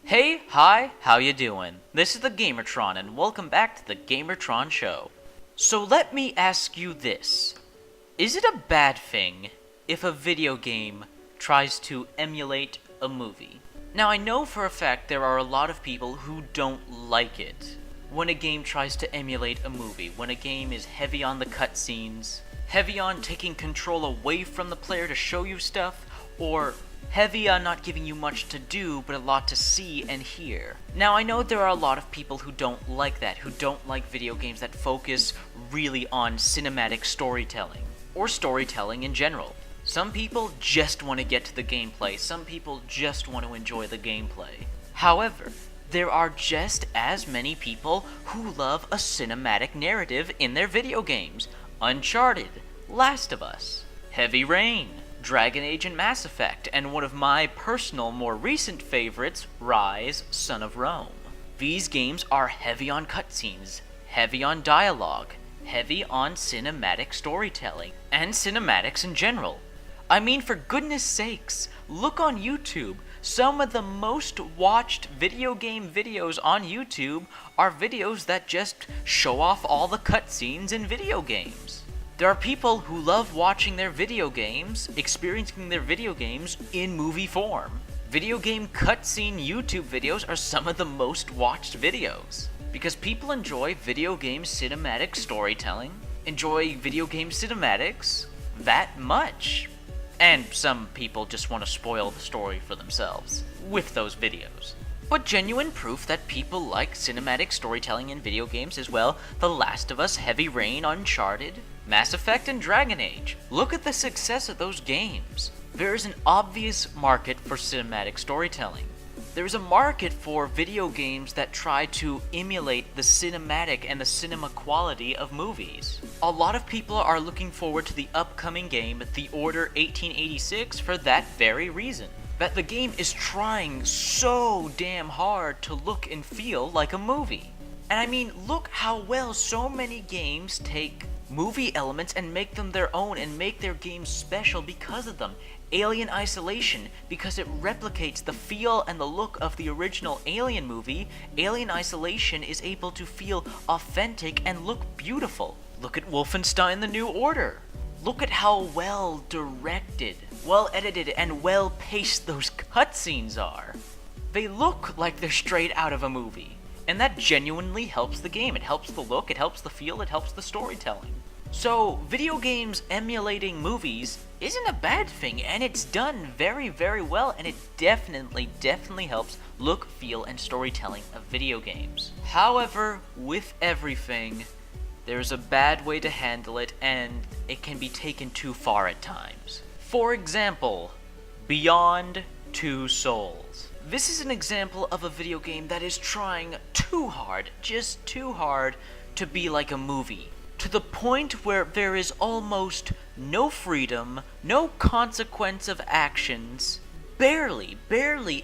Hey, hi, how you doing? This is the Gamertron and welcome back to the Gamertron Show. So let me ask you this. Is it a bad thing if a video game tries to emulate a movie? Now I know for a fact there are a lot of people who don't like it when a game tries to emulate a movie, when a game is heavy on the cutscenes, heavy on taking control away from the player to show you stuff, or heavy on not giving you much to do, but a lot to see and hear. Now, I know there are a lot of people who don't like that, who don't like video games that focus really on cinematic storytelling, or storytelling in general. Some people just want to get to the gameplay, some people just want to enjoy the gameplay. However, there are just as many people who love a cinematic narrative in their video games. Uncharted, Last of Us, Heavy Rain, Dragon Age and Mass Effect, and one of my personal, more recent favorites, Rise, Son of Rome. These games are heavy on cutscenes, heavy on dialogue, heavy on cinematic storytelling, and cinematics in general. I mean, for goodness sakes, look on YouTube. Some of the most watched video game videos on YouTube are videos that just show off all the cutscenes in video games. There are people who love watching their video games, experiencing their video games in movie form. Video game cutscene YouTube videos are some of the most watched videos, because people enjoy video game cinematic storytelling, enjoy video game cinematics that much. And some people just want to spoil the story for themselves with those videos. But genuine proof that people like cinematic storytelling in video games is, well, The Last of Us, Heavy Rain, Uncharted, Mass Effect, and Dragon Age. Look at the success of those games. There is an obvious market for cinematic storytelling. There is a market for video games that try to emulate the cinematic and the cinema quality of movies. A lot of people are looking forward to the upcoming game, The Order 1886, for that very reason. That the game is trying so damn hard to look and feel like a movie. And I mean, look how well so many games take movie elements and make them their own and make their games special because of them. Alien Isolation, because it replicates the feel and the look of the original Alien movie, Alien Isolation is able to feel authentic and look beautiful. Look at Wolfenstein: The New Order. Look at how well directed, well edited, and well paced those cutscenes are. They look like they're straight out of a movie. And that genuinely helps the game. It helps the look, it helps the feel, it helps the storytelling. So, video games emulating movies isn't a bad thing, and it's done very, very well, and it definitely helps look, feel, and storytelling of video games. However, with everything, there's a bad way to handle it, and it can be taken too far at times. For example, Beyond Two Souls. This is an example of a video game that is trying too hard, just too hard, to be like a movie. To the point where there is almost no freedom, no consequence of actions, barely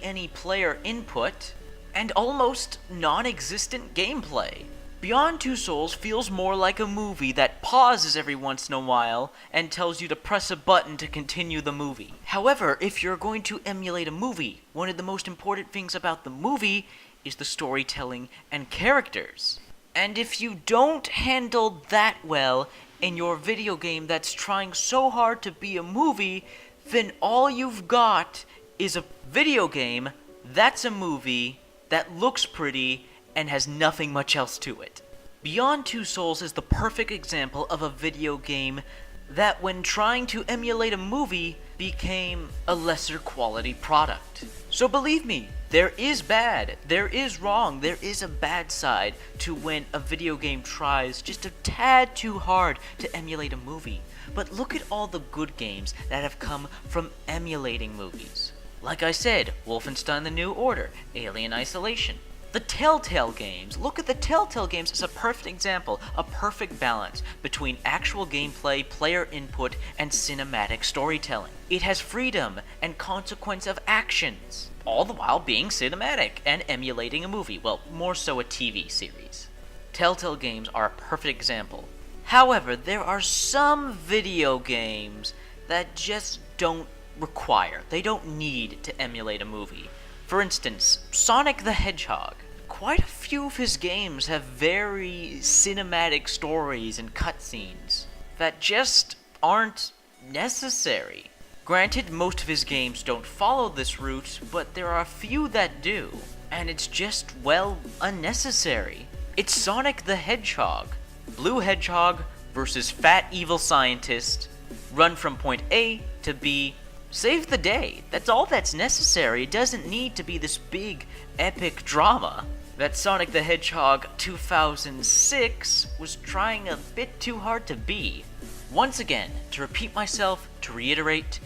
any player input, and almost non-existent gameplay. Beyond Two Souls feels more like a movie that pauses every once in a while and tells you to press a button to continue the movie. However, if you're going to emulate a movie, one of the most important things about the movie is the storytelling and characters. And if you don't handle that well in your video game that's trying so hard to be a movie, then all you've got is a video game that's a movie that looks pretty and has nothing much else to it. Beyond Two Souls is the perfect example of a video game that, when trying to emulate a movie, became a lesser quality product. So believe me, there is bad, there is wrong, there is a bad side to when a video game tries just a tad too hard to emulate a movie. But look at all the good games that have come from emulating movies. Like I said, Wolfenstein: The New Order, Alien Isolation. The Telltale games. Look at the Telltale games as a perfect example, a perfect balance between actual gameplay, player input, and cinematic storytelling. It has freedom and consequence of actions, all the while being cinematic and emulating a movie, well, more so a TV series. Telltale games are a perfect example. However, there are some video games that just don't require, they don't need to emulate a movie. For instance, Sonic the Hedgehog. Quite a few of his games have very cinematic stories and cutscenes that just aren't necessary. Granted, most of his games don't follow this route, but there are a few that do, and it's just, well, unnecessary. It's Sonic the Hedgehog. Blue Hedgehog versus Fat Evil Scientist. Run from point A to B. Save the day. That's all that's necessary. It doesn't need to be this big, epic drama. That Sonic the Hedgehog 2006 was trying a bit too hard to be. Once again, to repeat myself, to reiterate,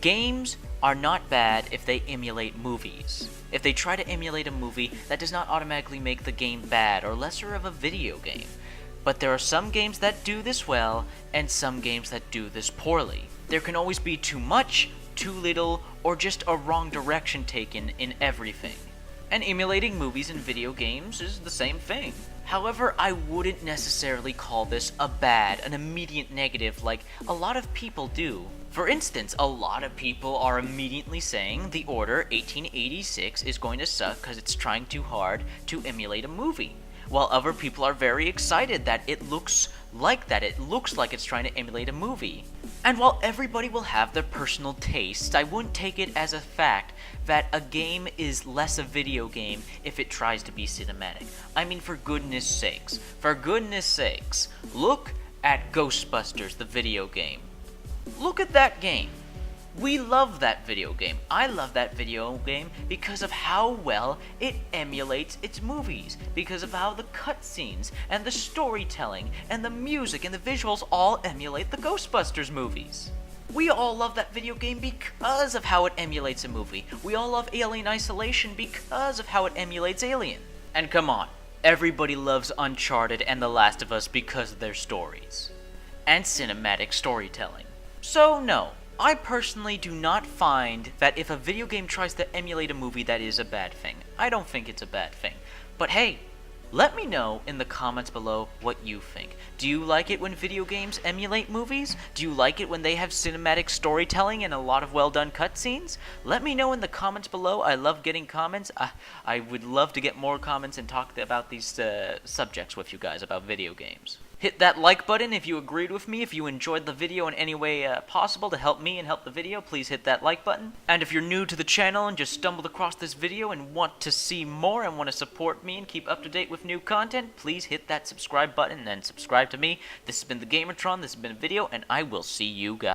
games are not bad if they emulate movies. If they try to emulate a movie, that does not automatically make the game bad or lesser of a video game. But there are some games that do this well, and some games that do this poorly. There can always be too much, too little, or just a wrong direction taken in everything. And emulating movies and video games is the same thing. However, I wouldn't necessarily call this a bad, an immediate negative like a lot of people do. For instance, a lot of people are immediately saying The Order 1886 is going to suck because it's trying too hard to emulate a movie, while other people are very excited that it looks like that. It looks like it's trying to emulate a movie. And while everybody will have their personal tastes, I wouldn't take it as a fact that a game is less a video game if it tries to be cinematic. I mean, for goodness sakes, look at Ghostbusters, the video game. Look at that game. We love that video game. I love that video game because of how well it emulates its movies, because of how the cutscenes and the storytelling and the music and the visuals all emulate the Ghostbusters movies. We all love that video game because of how it emulates a movie. We all love Alien Isolation because of how it emulates Alien. And come on, everybody loves Uncharted and The Last of Us because of their stories and cinematic storytelling. So no, I personally do not find that if a video game tries to emulate a movie that is a bad thing. I don't think it's a bad thing. But hey, let me know in the comments below what you think. Do you like it when video games emulate movies? Do you like it when they have cinematic storytelling and a lot of well-done cutscenes? Let me know in the comments below. I love getting comments. I would love to get more comments and talk about these subjects with you guys about video games. Hit that like button if you agreed with me. If you enjoyed the video in any way possible to help me and help the video, please hit that like button. And if you're new to the channel and just stumbled across this video and want to see more and want to support me and keep up to date with new content, please hit that subscribe button and subscribe to me. This has been the Gamertron, this has been a video, and I will see you guys.